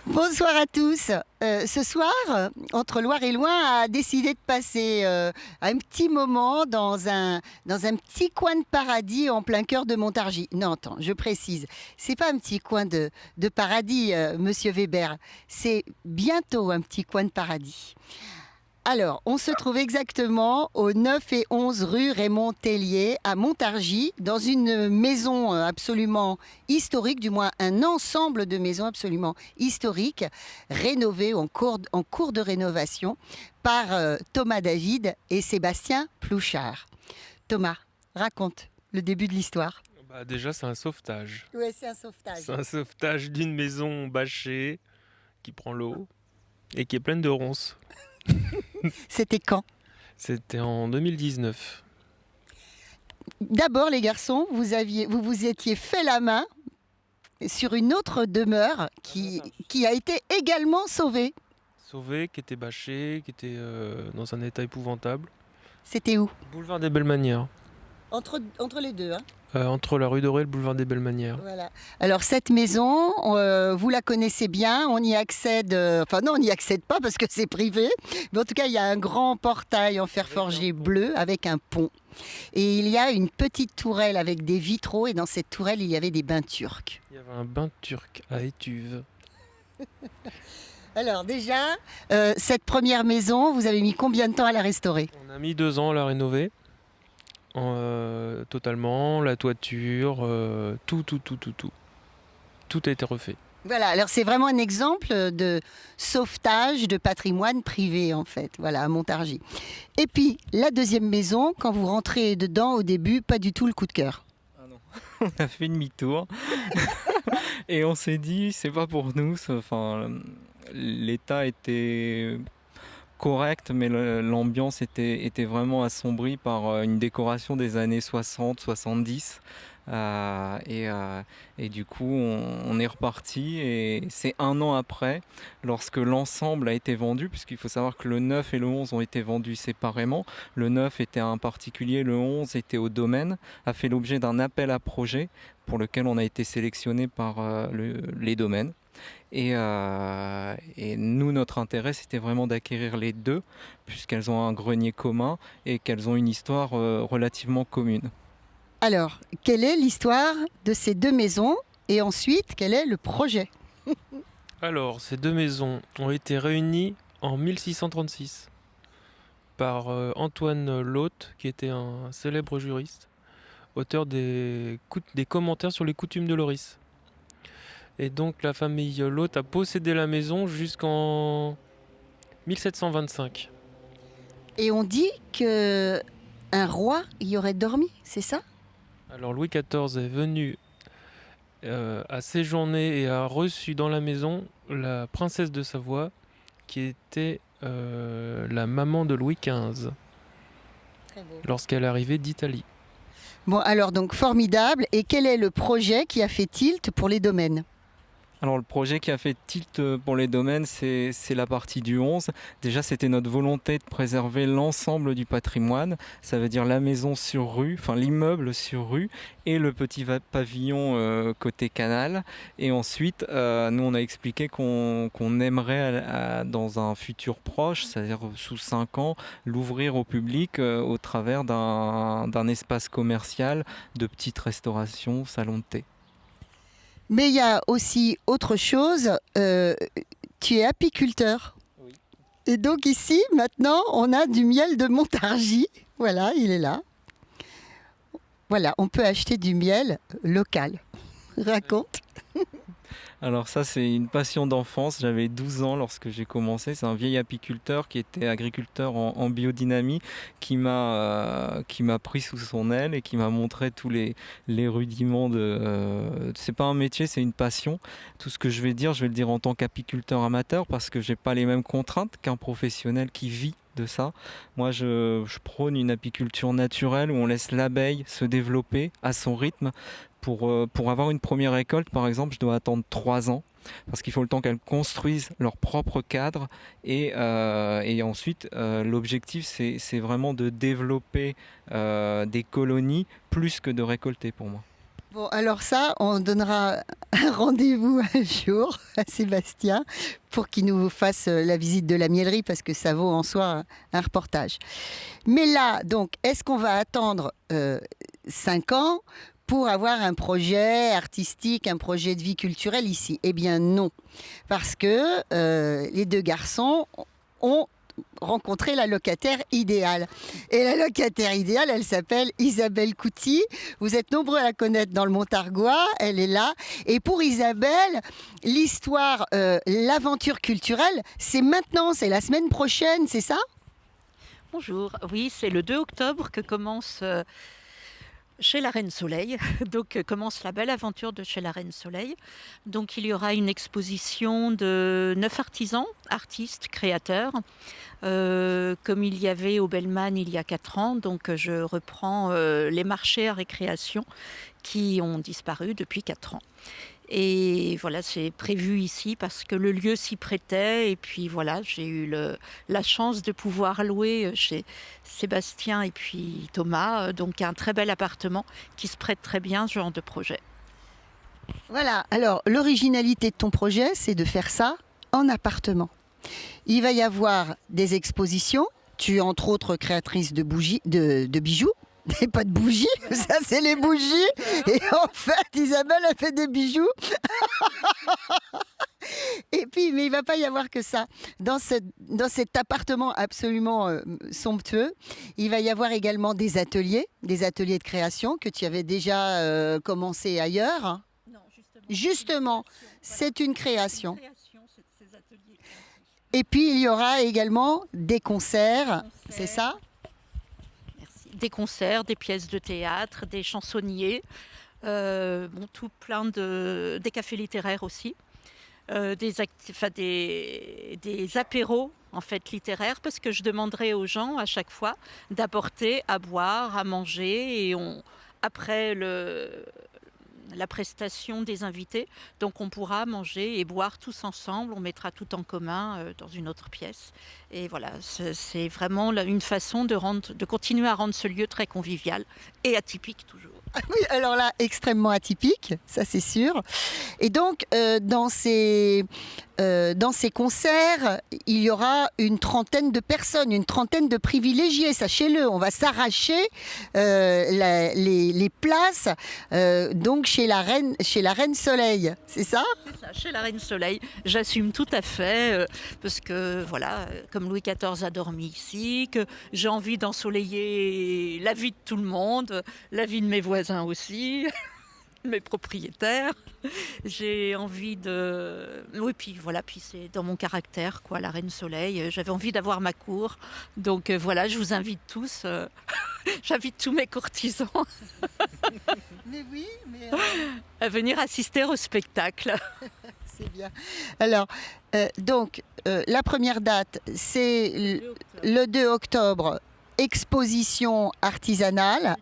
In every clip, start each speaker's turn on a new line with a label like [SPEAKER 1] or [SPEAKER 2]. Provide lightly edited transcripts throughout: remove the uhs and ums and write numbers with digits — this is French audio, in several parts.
[SPEAKER 1] Bonsoir à tous. Ce soir, Entre Loire et Loin a décidé de passer un petit moment dans un petit coin de paradis en plein cœur de Montargis. Non, attends, je précise, c'est pas un petit coin de paradis, Monsieur Weber. C'est bientôt un petit coin de paradis. Alors, on se trouve exactement au 9 et 11 rue Raymond Tellier à Montargis, dans une maison absolument historique, du moins un ensemble de maisons absolument historiques, rénovées en cours de rénovation par Thomas David et Sébastien Plouchard. Thomas, raconte le début de l'histoire.
[SPEAKER 2] Déjà, c'est un sauvetage.
[SPEAKER 1] Oui, c'est un sauvetage.
[SPEAKER 2] C'est un sauvetage d'une maison bâchée qui prend l'eau et qui est pleine de ronces.
[SPEAKER 1] C'était quand?
[SPEAKER 2] C'était en 2019.
[SPEAKER 1] D'abord, les garçons, vous étiez fait la main sur une autre demeure qui a été également sauvée.
[SPEAKER 2] Sauvé, qui était bâché, qui était dans un état épouvantable.
[SPEAKER 1] C'était où?
[SPEAKER 2] Boulevard des Belles Manières.
[SPEAKER 1] Entre les deux, hein.
[SPEAKER 2] Entre la rue Dorée et le boulevard des Belles Manières.
[SPEAKER 1] Voilà. Alors cette maison, vous la connaissez bien, on y accède, enfin non, on n'y accède pas parce que c'est privé, mais en tout cas il y a un grand portail en fer forgé bleu avec un pont. Et il y a une petite tourelle avec des vitraux et dans cette tourelle il y avait des bains turcs.
[SPEAKER 2] Il y avait un bain turc à Étuves.
[SPEAKER 1] Alors déjà, cette première maison, vous avez mis combien de temps à la restaurer?
[SPEAKER 2] On a mis 2 ans à la rénover. Totalement, la toiture, tout. Tout a été refait.
[SPEAKER 1] Voilà, alors c'est vraiment un exemple de sauvetage de patrimoine privé en fait, voilà, à Montargis. Et puis la deuxième maison, quand vous rentrez dedans au début, pas du tout le coup de cœur.
[SPEAKER 3] Ah non, on a fait demi-tour et on s'est dit c'est pas pour nous. Enfin, l'état était correct, mais l'ambiance était vraiment assombrie par une décoration des années 60-70. Et du coup, on est reparti et c'est un an après, lorsque l'ensemble a été vendu, puisqu'il faut savoir que le 9 et le 11 ont été vendus séparément. Le 9 était à un particulier, le 11 était au domaine, a fait l'objet d'un appel à projet pour lequel on a été sélectionné par les domaines. Et nous, notre intérêt, c'était vraiment d'acquérir les deux, puisqu'elles ont un grenier commun et qu'elles ont une histoire relativement commune.
[SPEAKER 1] Alors, quelle est l'histoire de ces deux maisons et ensuite, quel est le projet?
[SPEAKER 2] Alors, ces 2 maisons ont été réunies en 1636 par Antoine Laute, qui était un célèbre juriste, auteur des commentaires sur les coutumes de Loris. Et donc la famille Laute a possédé la maison jusqu'en 1725.
[SPEAKER 1] Et on dit que un roi y aurait dormi, c'est ça?
[SPEAKER 2] Alors Louis XIV est venu à séjourner et a reçu dans la maison la princesse de Savoie, qui était la maman de Louis XV,
[SPEAKER 1] Très beau.
[SPEAKER 2] lorsqu'elle arrivait d'Italie.
[SPEAKER 1] Bon, alors donc formidable. Et quel est le projet qui a fait tilt pour les domaines?
[SPEAKER 3] Alors le projet qui a fait tilt pour les domaines, c'est la partie du 11. Déjà, c'était notre volonté de préserver l'ensemble du patrimoine. Ça veut dire la maison sur rue, enfin l'immeuble sur rue et le petit pavillon côté canal. Et ensuite, nous, on a expliqué qu'on aimerait, dans un futur proche, c'est-à-dire sous 5 ans, l'ouvrir au public au travers d'un espace commercial de petites restaurations, salon de thé.
[SPEAKER 1] Mais il y a aussi autre chose, tu es apiculteur.
[SPEAKER 3] Oui.
[SPEAKER 1] Et donc ici, maintenant, on a du miel de Montargis. Voilà, il est là. Voilà, on peut acheter du miel local. Raconte.
[SPEAKER 3] Alors ça, c'est une passion d'enfance. J'avais 12 ans lorsque j'ai commencé. C'est un vieil apiculteur qui était agriculteur en biodynamie qui m'a pris sous son aile et qui m'a montré tous les rudiments c'est pas un métier, c'est une passion. Tout ce que je vais le dire en tant qu'apiculteur amateur parce que j'ai pas les mêmes contraintes qu'un professionnel qui vit de ça. Moi, je prône une apiculture naturelle où on laisse l'abeille se développer à son rythme. Pour avoir une première récolte, par exemple, je dois attendre 3 ans parce qu'il faut le temps qu'elles construisent leur propre cadre et ensuite l'objectif c'est vraiment de développer des colonies plus que de récolter pour moi.
[SPEAKER 1] Bon, alors ça, on donnera un rendez-vous un jour à Sébastien pour qu'il nous fasse la visite de la mielerie parce que ça vaut en soi un reportage. Mais là, donc, est-ce qu'on va attendre 5 ans pour avoir un projet artistique, un projet de vie culturelle ici? Eh bien non, parce que les deux garçons ont rencontrer la locataire idéale. Et la locataire idéale, elle s'appelle Isabelle Couty. Vous êtes nombreux à la connaître dans le Montargois, elle est là. Et pour Isabelle, l'histoire, l'aventure culturelle, c'est maintenant, c'est la semaine prochaine, c'est ça?
[SPEAKER 4] Bonjour, oui, c'est le 2 octobre que commence chez la Reine Soleil. Donc commence la belle aventure de chez la Reine Soleil. Donc il y aura une exposition de 9 artisans, artistes, créateurs, comme il y avait au Bellman il y a 4 ans. Donc je reprends les marchés à récréation qui ont disparu depuis 4 ans. Et voilà, c'est prévu ici parce que le lieu s'y prêtait. Et puis voilà, j'ai eu la chance de pouvoir louer chez Sébastien et puis Thomas, donc un très bel appartement qui se prête très bien à ce genre de projet.
[SPEAKER 1] Voilà, alors l'originalité de ton projet, c'est de faire ça en appartement. Il va y avoir des expositions. Tu es entre autres créatrice de bijoux. Et pas de bougies, ça c'est les bougies. Et en fait, Isabelle a fait des bijoux. Et puis, mais il ne va pas y avoir que ça. Dans cet appartement absolument somptueux, il va y avoir également des ateliers de création que tu avais déjà commencé ailleurs.
[SPEAKER 4] Non,
[SPEAKER 1] Justement, c'est une création. Et puis, il y aura également des concerts. C'est ça ?
[SPEAKER 4] Des concerts, des pièces de théâtre, des chansonniers, tout plein des cafés littéraires aussi, des apéros en fait littéraires, parce que je demanderai aux gens à chaque fois d'apporter à boire, à manger, et après la prestation des invités, donc on pourra manger et boire tous ensemble, on mettra tout en commun dans une autre pièce. Et voilà, c'est vraiment une façon de continuer à rendre ce lieu très convivial et atypique toujours.
[SPEAKER 1] Oui, alors là, extrêmement atypique, ça c'est sûr. Et donc, dans ces concerts, il y aura une trentaine de personnes, une trentaine de privilégiés, sachez-le. On va s'arracher les places donc chez la Reine Soleil, c'est ça ?
[SPEAKER 4] C'est ça, chez la Reine Soleil. J'assume tout à fait, parce que voilà, comme Louis XIV a dormi ici, que j'ai envie d'ensoleiller la vie de tout le monde, la vie de mes voisins aussi, mes propriétaires. J'ai envie de... Oui, puis voilà, puis c'est dans mon caractère, quoi, la Reine Soleil. J'avais envie d'avoir ma cour. Donc voilà, je vous invite tous, j'invite tous mes courtisans
[SPEAKER 1] Mais oui, mais...
[SPEAKER 4] à venir assister au spectacle.
[SPEAKER 1] C'est bien. Alors, donc, la première date, c'est le 2 octobre, exposition artisanale.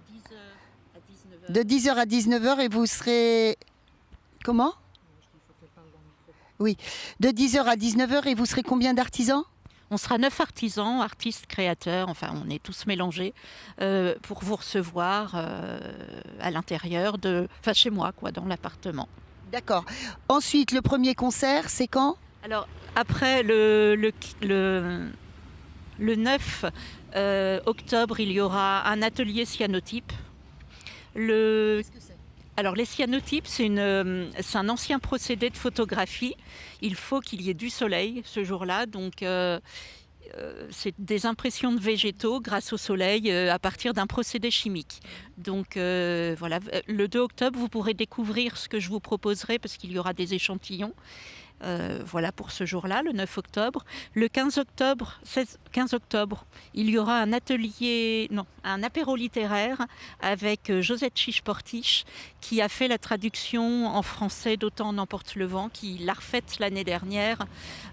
[SPEAKER 1] De 10h à 19h et vous serez... Comment ? Oui, de 10h à 19h et vous serez combien d'artisans ?
[SPEAKER 4] On sera 9 artisans, artistes, créateurs, enfin on est tous mélangés pour vous recevoir à l'intérieur, chez moi, quoi, dans l'appartement.
[SPEAKER 1] D'accord. Ensuite, le premier concert, c'est quand ?
[SPEAKER 4] Alors, après le 9 octobre, il y aura un atelier cyanotype. Qu'est-ce que c'est ? Alors les cyanotypes, c'est un ancien procédé de photographie. Il faut qu'il y ait du soleil ce jour-là, donc c'est des impressions de végétaux grâce au soleil à partir d'un procédé chimique. Donc voilà, le 2 octobre, vous pourrez découvrir ce que je vous proposerai parce qu'il y aura des échantillons. Voilà pour ce jour-là, le 9 octobre. Le 15 octobre, il y aura un apéro littéraire avec Josette Chiche-Portiche qui a fait la traduction en français d'Autant n'emporte le vent, qui l'a refaite l'année dernière,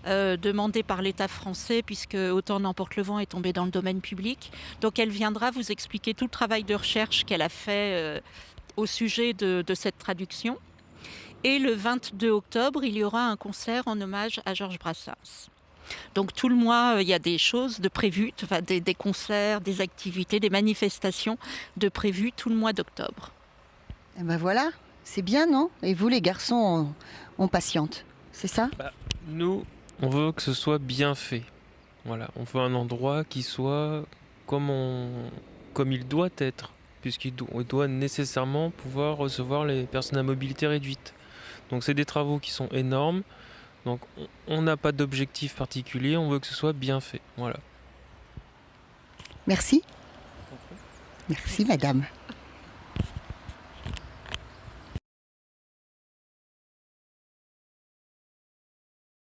[SPEAKER 4] demandée par l'État français puisque Autant n'emporte le vent est tombé dans le domaine public. Donc elle viendra vous expliquer tout le travail de recherche qu'elle a fait au sujet de cette traduction. Et le 22 octobre, il y aura un concert en hommage à Georges Brassens. Donc tout le mois, il y a des choses de prévues, des concerts, des activités, des manifestations de prévues tout le mois d'octobre.
[SPEAKER 1] Et ben voilà, C'est bien, non? Et vous, les garçons, on patiente. C'est ça?
[SPEAKER 2] Nous, on veut que ce soit bien fait. Voilà, on veut un endroit qui soit comme il doit être, on doit nécessairement pouvoir recevoir les personnes à mobilité réduite. Donc c'est des travaux qui sont énormes, donc on n'a pas d'objectif particulier, on veut que ce soit bien fait. Voilà.
[SPEAKER 1] Merci. Merci, madame.